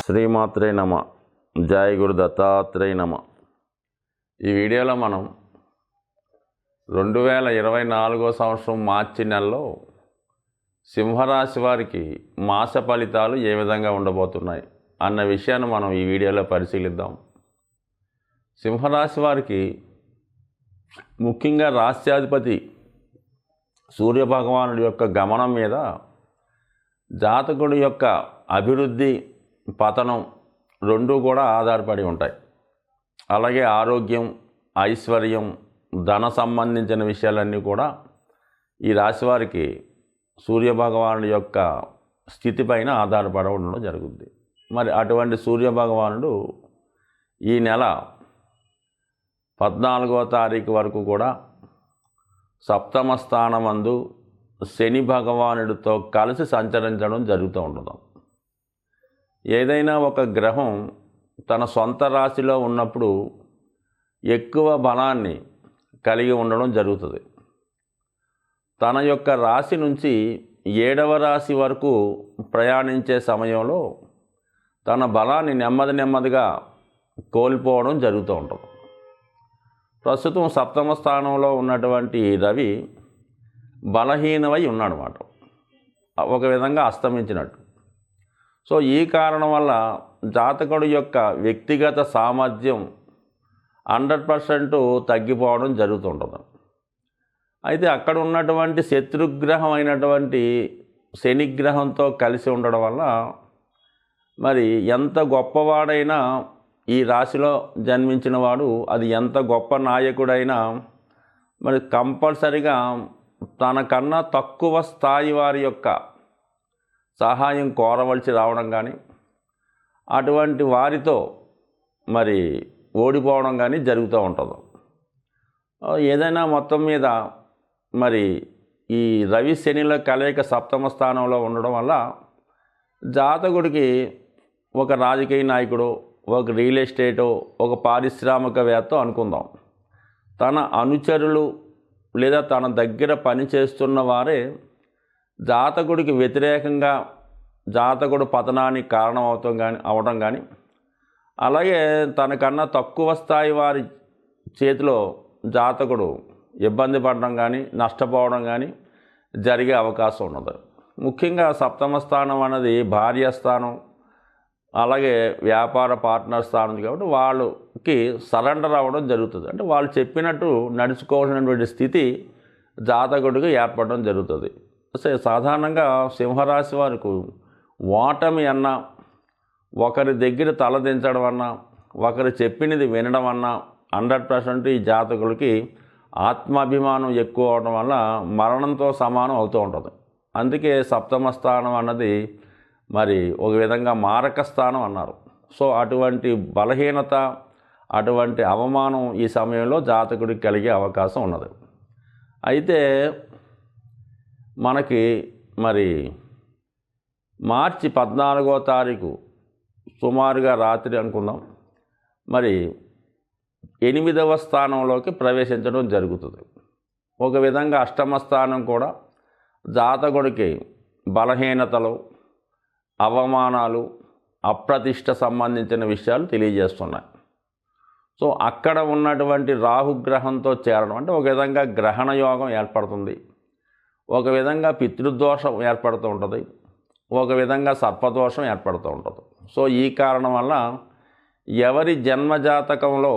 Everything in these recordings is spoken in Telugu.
శ్రీమాత్రే నమ. జై గురు దత్తాత్రేయ నమ. ఈ వీడియోలో మనం 2024 సంవత్సరం మార్చి నెలలో సింహరాశి వారికి మాస ఫలితాలు ఏ విధంగా ఉండబోతున్నాయి అన్న విషయాన్ని మనం ఈ వీడియోలో పరిశీలిద్దాం. సింహరాశి వారికి ముఖ్యంగా రాశ్యాధిపతి సూర్యభగవానుడి యొక్క గమనం మీద జాతకుడి యొక్క అభివృద్ధి పతనం రెండూ కూడా ఆధారపడి ఉంటాయి. అలాగే ఆరోగ్యం, ఐశ్వర్యం, ధన సంబంధించిన విషయాలన్నీ కూడా ఈ రాశివారికి సూర్యభగవానుడి యొక్క స్థితిపైన ఆధారపడి ఉండడం జరుగుతుంది. మరి అటువంటి సూర్యభగవానుడు ఈ నెల 14వ తారీఖు వరకు కూడా సప్తమ స్థానమందు శని భగవానుడితో కలిసి సంచరించడం జరుగుతూ ఉండదు. ఏదైనా ఒక గ్రహం తన సొంత రాశిలో ఉన్నప్పుడు ఎక్కువ బలాన్ని కలిగి ఉండడం జరుగుతుంది. తన యొక్క రాశి నుంచి 7వ రాశి వరకు ప్రయాణించే సమయంలో తన బలాన్ని నెమ్మదిగా కోల్పోవడం జరుగుతూ ఉంటుంది. ప్రస్తుతం సప్తమ స్థానంలో ఉన్నటువంటి రవి బలహీనమై ఉన్నాడన్నమాట, ఒక విధంగా అస్తమించినట్టు. సో ఈ కారణం వల్ల జాతకుడి యొక్క వ్యక్తిగత సామర్థ్యం 100% తగ్గిపోవడం జరుగుతుంటుంది. అయితే అక్కడ ఉన్నటువంటి శత్రుగ్రహం అయినటువంటి శనిగ్రహంతో కలిసి ఉండడం వల్ల మరి ఎంత గొప్పవాడైనా ఈ రాశిలో జన్మించిన వాడు, అది ఎంత గొప్ప నాయకుడైనా మరి కంపల్సరిగా తనకన్నా తక్కువ స్థాయి వారి యొక్క సహాయం కోరవలసి రావడం కానీ, అటువంటి వారితో మరి ఓడిపోవడం కానీ జరుగుతూ ఉంటుంది. ఏదైనా మొత్తం మీద మరి ఈ రవి శనిల కలయిక సప్తమ స్థానంలో ఉండడం వల్ల జాతకుడికి ఒక రాజకీయ నాయకుడు, ఒక రియల్ ఎస్టేటో, ఒక పారిశ్రామికవేత్త అనుకుందాం, తన అనుచరులు లేదా తన దగ్గర పనిచేస్తున్న వారే జాతకుడికి వ్యతిరేకంగా జాతకుడు పతనానికి కారణం అవడం కానీ, అలాగే తనకన్నా తక్కువ స్థాయి వారి చేతిలో జాతకుడు ఇబ్బంది పడడం కానీ, నష్టపోవడం కానీ జరిగే అవకాశం ఉన్నది. ముఖ్యంగా సప్తమ స్థానం అనేది భార్య స్థానం, అలాగే వ్యాపార పార్ట్నర్ స్థానం కాబట్టి వాళ్ళకి సరెండర్ అవ్వడం జరుగుతుంది. అంటే వాళ్ళు చెప్పినట్టు నడుచుకోవాల్సినటువంటి స్థితి జాతకుడికి ఏర్పడడం జరుగుతుంది. సాధారణంగా సింహరాశి వారికి ఓటమి అన్నా, ఒకరి దగ్గర తలదించడం అన్నా, ఒకరు చెప్పినది వినడం అన్నా 100% ఈ జాతకులకి ఆత్మాభిమానం ఎక్కువ అవడం వల్ల మరణంతో సమానం అవుతూ ఉంటుంది. అందుకే సప్తమ స్థానం అన్నది మరి ఒక విధంగా మారక స్థానం అన్నారు. సో అటువంటి బలహీనత, అటువంటి అవమానం ఈ సమయంలో జాతకుడికి కలిగే అవకాశం ఉన్నది. అయితే మనకి మరి మార్చి 14వ తారీఖు సుమారుగా రాత్రి అనుకుందాం, మరి 8వ స్థానంలోకి ప్రవేశించడం జరుగుతుంది. ఒక విధంగా అష్టమ స్థానం కూడా జాతకుడికి బలహీనతలు, అవమానాలు, అప్రతిష్ట సంబంధించిన విషయాలు తెలియజేస్తున్నాయి. సో అక్కడ ఉన్నటువంటి రాహుగ్రహంతో చేరడం అంటే ఒక విధంగా గ్రహణ యోగం ఏర్పడుతుంది, ఒక విధంగా పితృదోషం ఏర్పడుతూ ఉంటుంది, ఒక విధంగా సర్పదోషం ఏర్పడుతూ ఉంటుంది. సో ఈ కారణం వల్ల ఎవరి జన్మజాతకంలో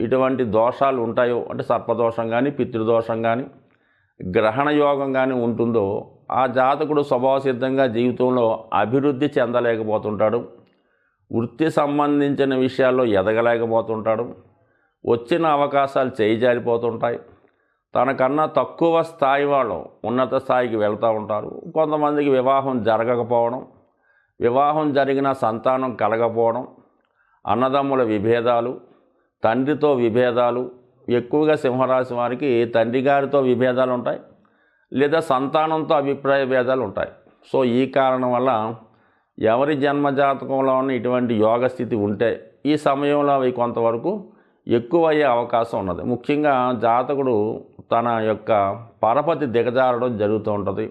ఇటువంటి దోషాలు ఉంటాయో, అంటే సర్పదోషం కానీ, పితృదోషం కానీ, గ్రహణ యోగం కానీ ఉంటుందో ఆ జాతకుడు స్వభావసిద్ధంగా జీవితంలో అభివృద్ధి చెందలేకపోతుంటాడు, వృత్తి సంబంధించిన విషయాల్లో ఎదగలేకపోతుంటాడు, వచ్చిన అవకాశాలు చేయిజారిపోతుంటాయి, తనకన్నా తక్కువ స్థాయి వాళ్ళు ఉన్నత స్థాయికి వెళ్తూ ఉంటారు. కొంతమందికి వివాహం జరగకపోవడం, వివాహం జరిగిన సంతానం కలగకపోవడం, అన్నదమ్ముల విభేదాలు, తండ్రితో విభేదాలు, ఎక్కువగా సింహరాశి వారికి తండ్రి గారితో విభేదాలు ఉంటాయి, లేదా సంతానంతో అభిప్రాయ భేదాలు ఉంటాయి. సో ఈ కారణం వల్ల ఎవరి జన్మజాతకంలో ఉన్న ఇటువంటి యోగస్థితి ఉంటే ఈ సమయంలో అవి కొంతవరకు ఎక్కువ అయ్యే అవకాశం ఉన్నది. ముఖ్యంగా జాతకుడు తన యొక్క పరపతి దిగజారడం జరుగుతూ ఉంటుంది,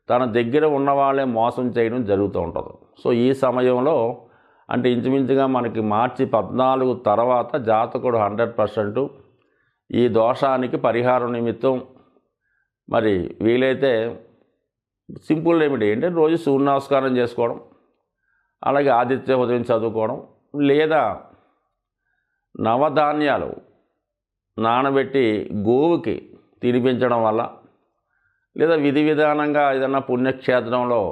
తన దగ్గర ఉన్న వాళ్ళే మోసం చేయడం జరుగుతూ ఉంటుంది. సో ఈ సమయంలో అంటే ఇంచుమించుగా మనకి మార్చి 14 తర్వాత జాతకుడు 100% ఈ దోషానికి పరిహారం నిమిత్తం మరి వీలైతే సింపుల్ రెమెడీ అంటే రోజు సూర్య నమస్కారం చేసుకోవడం, అలాగే ఆదిత్య ఉదయం చదువుకోవడం, లేదా నవధాన్యాలు నానబెట్టి గోవుకి తినిపించడం వల్ల, లేదా విధి విధానంగా ఏదైనా పుణ్యక్షేత్రంలో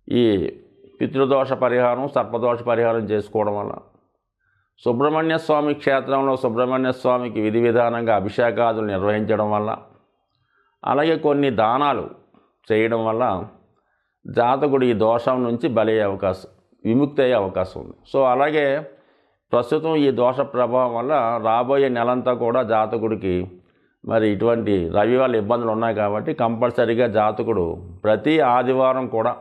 ఈ పితృదోష పరిహారం సర్పదోష పరిహారం చేసుకోవడం వల్ల, సుబ్రహ్మణ్య స్వామి క్షేత్రంలో సుబ్రహ్మణ్య స్వామికి విధి విధానంగా అభిషేకాదులు నిర్వహించడం వల్ల, అలాగే కొన్ని దానాలు చేయడం వల్ల జాతకుడు ఈ దోషం నుంచి బలయ్యే అవకాశం, విముక్తి అయ్యే అవకాశం ఉంది. సో అలాగే ప్రస్తుతం ఈ దోష ప్రభావం వల్ల రాబోయే నెలంతా కూడా జాతకుడికి మరి ఇటువంటి రవి వల్ల ఇబ్బందులు ఉన్నాయి కాబట్టి కంపల్సరీగా జాతకుడు ప్రతి ఆదివారం కూడా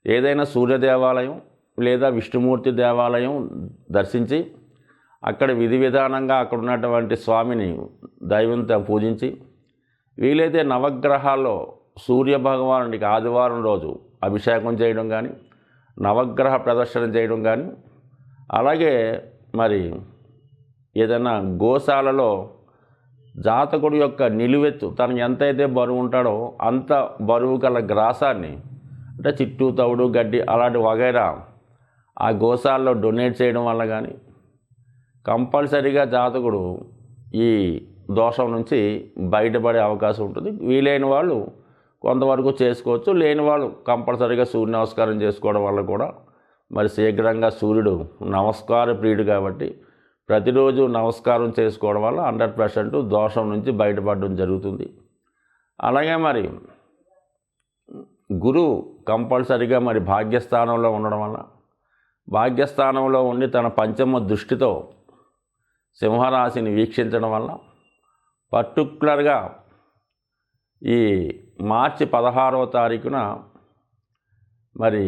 ఏదైనా సూర్య దేవాలయం లేదా విష్ణుమూర్తి దేవాలయం దర్శించి అక్కడ విధి విధానంగా అక్కడ ఉన్నటువంటి స్వామిని దైవంతో పూజించి, వీలైతే నవగ్రహాల్లో సూర్య భగవానుడికి ఆదివారం రోజు అభిషేకం చేయడం కానీ, నవగ్రహ ప్రదర్శన చేయడం కానీ, అలాగే మరి ఏదైనా గోశాలలో జాతకుడి యొక్క నిలువెత్తు తను ఎంతైతే బరువు ఉంటాడో అంత బరువు గల గ్రాసాన్ని, అంటే చిట్టు తవుడు గడ్డి అలాంటి వగైరా ఆ గోశాలలో డొనేట్ చేయడం వల్ల కానీ కంపల్సరీగా జాతకుడు ఈ దోషం నుంచి బయటపడే అవకాశం ఉంటుంది. వీలైన వాళ్ళు కొంతవరకు చేసుకోవచ్చు, లేని వాళ్ళు కంపల్సరీగా సూర్య నమస్కారం చేసుకోవడం వల్ల కూడా మరి శీఘ్రంగా సూర్యుడు నమస్కార ప్రియుడు కాబట్టి ప్రతిరోజు నమస్కారం చేసుకోవడం వల్ల 100% దోషం నుంచి బయటపడడం జరుగుతుంది. అలాగే మరి గురువు కంపల్సరీగా మరి భాగ్యస్థానంలో ఉండడం వల్ల, భాగ్యస్థానంలో ఉండి తన పంచమ దృష్టితో సింహరాశిని వీక్షించడం వల్ల పర్టికులర్గా ఈ మార్చి 16వ తారీఖున మరి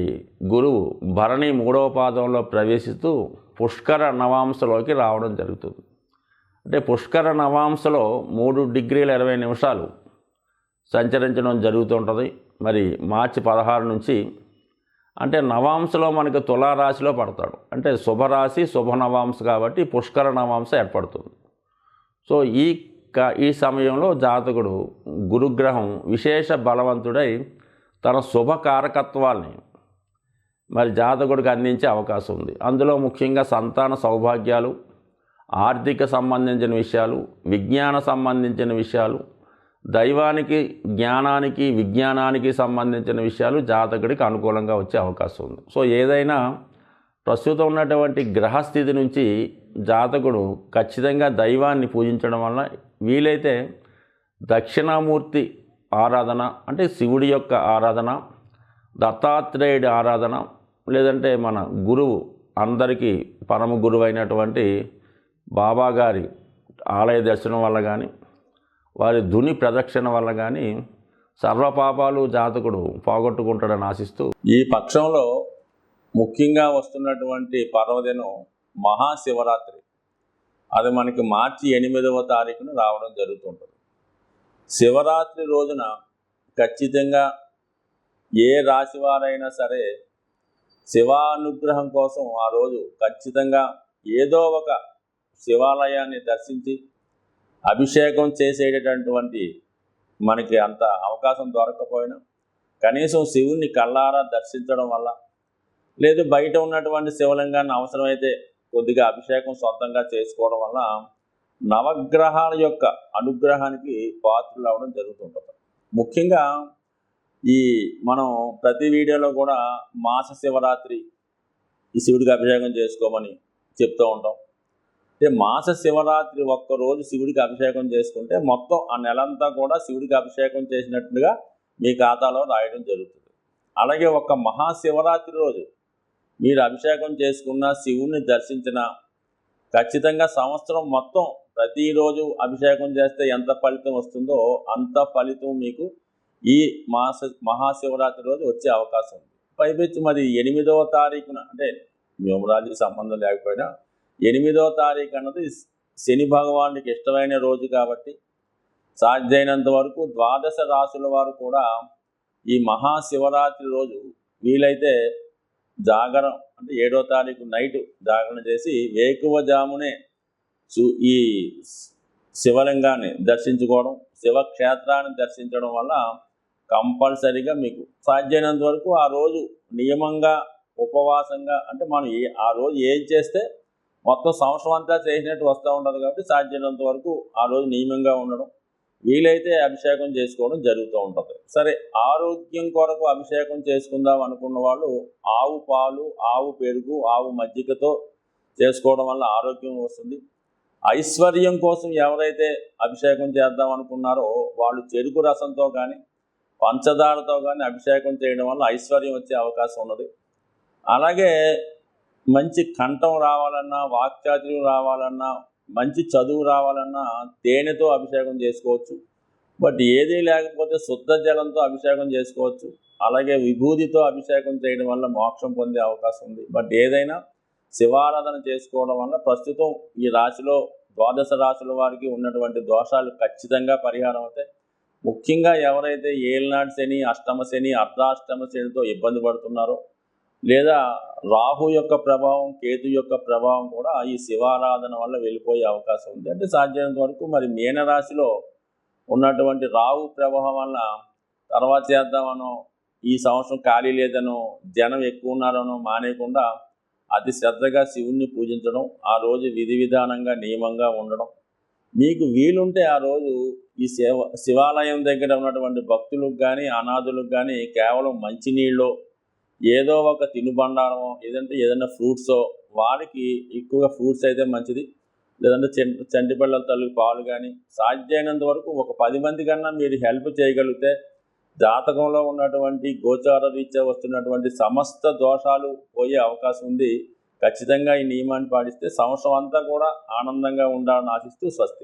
గురువు భరణి 3వ పాదంలో ప్రవేశిస్తూ పుష్కర నవాంశలోకి రావడం జరుగుతుంది. అంటే పుష్కర నవాంశలో 3 డిగ్రీల 20 నిమిషాలు సంచరించడం జరుగుతుంటుంది. మరి మార్చి 16 నుంచి అంటే నవాంశలో మనకు తులారాశిలో పడతాడు, అంటే శుభరాశి శుభ నవాంశ కాబట్టి పుష్కర నవాంశ ఏర్పడుతుంది. సో ఈ సమయంలో జాతకుడు గురుగ్రహం విశేష బలవంతుడై తన శుభకారకత్వాల్ని మరి జాతకుడికి అందించే అవకాశం ఉంది. అందులో ముఖ్యంగా సంతాన సౌభాగ్యాలు, ఆర్థిక సంబంధించిన విషయాలు, విజ్ఞాన సంబంధించిన విషయాలు, దైవానికి జ్ఞానానికి విజ్ఞానానికి సంబంధించిన విషయాలు జాతకుడికి అనుకూలంగా వచ్చే అవకాశం ఉంది. సో ఏదైనా ప్రస్తుతం ఉన్నటువంటి గ్రహస్థితి నుంచి జాతకుడు ఖచ్చితంగా దైవాన్ని పూజించడం వల్ల, వీలైతే దక్షిణామూర్తి ఆరాధన అంటే శివుడి యొక్క ఆరాధన, దత్తాత్రేయుడి ఆరాధన, లేదంటే మన గురువు అందరికీ పరమ గురువు అయినటువంటి బాబాగారి ఆలయ దర్శనం వల్ల కానీ, వారి ధుని ప్రదక్షిణ వల్ల కానీ సర్వపాపాలు జాతకుడు పోగొట్టుకుంటాడని ఆశిస్తూ, ఈ పక్షంలో ముఖ్యంగా వస్తున్నటువంటి పర్వదినం మహాశివరాత్రి. అది మనకి మార్చి 8వ తారీఖున రావడం జరుగుతుంటుంది. శివరాత్రి రోజున ఖచ్చితంగా ఏ రాశివారైనా సరే శివానుగ్రహం కోసం ఆ రోజు ఖచ్చితంగా ఏదో ఒక శివాలయాన్ని దర్శించి అభిషేకం చేసేటటువంటి మనకి అంత అవకాశం దొరకకపోయినా కనీసం శివుణ్ణి కళ్ళారా దర్శించడం వల్ల, లేదు బయట ఉన్నటువంటి శివలింగాన్ని అవసరమైతే కొద్దిగా అభిషేకం సొంతంగా చేసుకోవడం వల్ల నవగ్రహాల యొక్క అనుగ్రహానికి పాత్రలు అవడం జరుగుతుంటుంది. ముఖ్యంగా ఈ మనం ప్రతి వీడియోలో కూడా మాస శివరాత్రి ఈ శివుడికి అభిషేకం చేసుకోమని చెప్తూ ఉంటాం. అంటే మాస శివరాత్రి ఒక్కరోజు శివుడికి అభిషేకం చేసుకుంటే మొత్తం ఆ నెలంతా కూడా శివుడికి అభిషేకం చేసినట్టుగా మీ ఖాతాలో రాయడం జరుగుతుంది. అలాగే ఒక మహాశివరాత్రి రోజు మీరు అభిషేకం చేసుకున్న, శివుణ్ణి దర్శించిన, ఖచ్చితంగా సంవత్సరం మొత్తం ప్రతిరోజు అభిషేకం చేస్తే ఎంత ఫలితం వస్తుందో అంత ఫలితం మీకు ఈ మహాశివరాత్రి రోజు వచ్చే అవకాశం ఉంది. పైపెచ్చి మరి 8వ తారీఖున, అంటే న్యూమరాలజీకి సంబంధం లేకపోయినా 8వ తారీఖు అన్నది శని భగవానుడికి ఇష్టమైన రోజు కాబట్టి సాధ్యమైనంత వరకు ద్వాదశ రాశుల వారు కూడా ఈ మహాశివరాత్రి రోజు వీలైతే జాగరం అంటే 7వ తారీఖు నైట్ జాగరణ చేసి వేకువజామునే ఈ శివలింగాన్ని దర్శించుకోవడం, శివక్షేత్రాన్ని దర్శించడం వల్ల కంపల్సరీగా మీకు సాధ్యమైనంత వరకు ఆ రోజు నియమంగా ఉపవాసంగా అంటే మనం ఆ రోజు ఏం చేస్తే మొత్తం సంవత్సరం అంతా చేసినట్టు వస్తూ ఉంటుంది కాబట్టి సాధ్యమైనంత వరకు ఆ రోజు నియమంగా ఉండడం, వీలైతే అభిషేకం చేసుకోవడం జరుగుతూ ఉంటుంది. సరే, ఆరోగ్యం కొరకు అభిషేకం చేసుకుందాం అనుకున్న వాళ్ళు ఆవు పాలు, ఆవు పెరుగు, ఆవు మజ్జిగతో చేసుకోవడం వల్ల ఆరోగ్యం వస్తుంది. ఐశ్వర్యం కోసం ఎవరైతే అభిషేకం చేద్దాం అనుకున్నారో వాళ్ళు చెరుకు రసంతో కానీ పంచదారతో కానీ అభిషేకం చేయడం వల్ల ఐశ్వర్యం వచ్చే అవకాశం ఉన్నది. అలాగే మంచి కంఠం రావాలన్నా, వాక్చాతుర్యం రావాలన్నా, మంచి చదువు రావాలన్నా తేనెతో అభిషేకం చేసుకోవచ్చు. బట్ ఏదీ లేకపోతే శుద్ధ జలంతో అభిషేకం చేసుకోవచ్చు. అలాగే విభూతితో అభిషేకం చేయడం వల్ల మోక్షం పొందే అవకాశం ఉంది. బట్ ఏదైనా శివారాధన చేసుకోవడం వల్ల ప్రస్తుతం ఈ రాశిలో 12 రాశుల వారికి ఉన్నటువంటి దోషాలు ఖచ్చితంగా పరిహారం అవుతాయి. ముఖ్యంగా ఎవరైతే ఏలినాటి శని, అష్టమ శని, అర్ధాష్టమ శనితో ఇబ్బంది పడుతున్నారో, లేదా రాహు యొక్క ప్రభావం, కేతు యొక్క ప్రభావం కూడా ఈ శివారాధన వల్ల వెళ్ళిపోయే అవకాశం ఉంది. అంటే సాధ్యమైనంత వరకు మరి మీనరాశిలో ఉన్నటువంటి రాహు ప్రభావం వల్ల తర్వాత చేద్దామనో, ఈ సంవత్సరం ఖాళీ లేదనో, జనం ఎక్కువ ఉన్నారనో మానేయకుండా అతి శ్రద్ధగా శివుణ్ణి పూజించడం, ఆ రోజు విధి విధానంగా నియమంగా ఉండడం, మీకు వీలుంటే ఆ రోజు ఈ శివాలయం దగ్గర ఉన్నటువంటి భక్తులకు కానీ అనాథులకు కానీ కేవలం మంచినీళ్ళు, ఏదో ఒక తినుబండారమో, ఏదైనా ఫ్రూట్సో, వారికి ఎక్కువగా ఫ్రూట్స్ అయితే మంచిది, లేదంటే చంటి పిల్లల తల్లి పాలు కానీ సాధ్యమైనంత వరకు ఒక 10 మంది కన్నా మీరు హెల్ప్ చేయగలిగితే జాతకంలో ఉన్నటువంటి గోచార రీత్యా వస్తున్నటువంటి సమస్త దోషాలు పోయే అవకాశం ఉంది. ఖచ్చితంగా ఈ నియమాన్ని పాటిస్తే సంవత్సరం అంతా కూడా ఆనందంగా ఉండాలని ఆశిస్తూ స్వస్తి.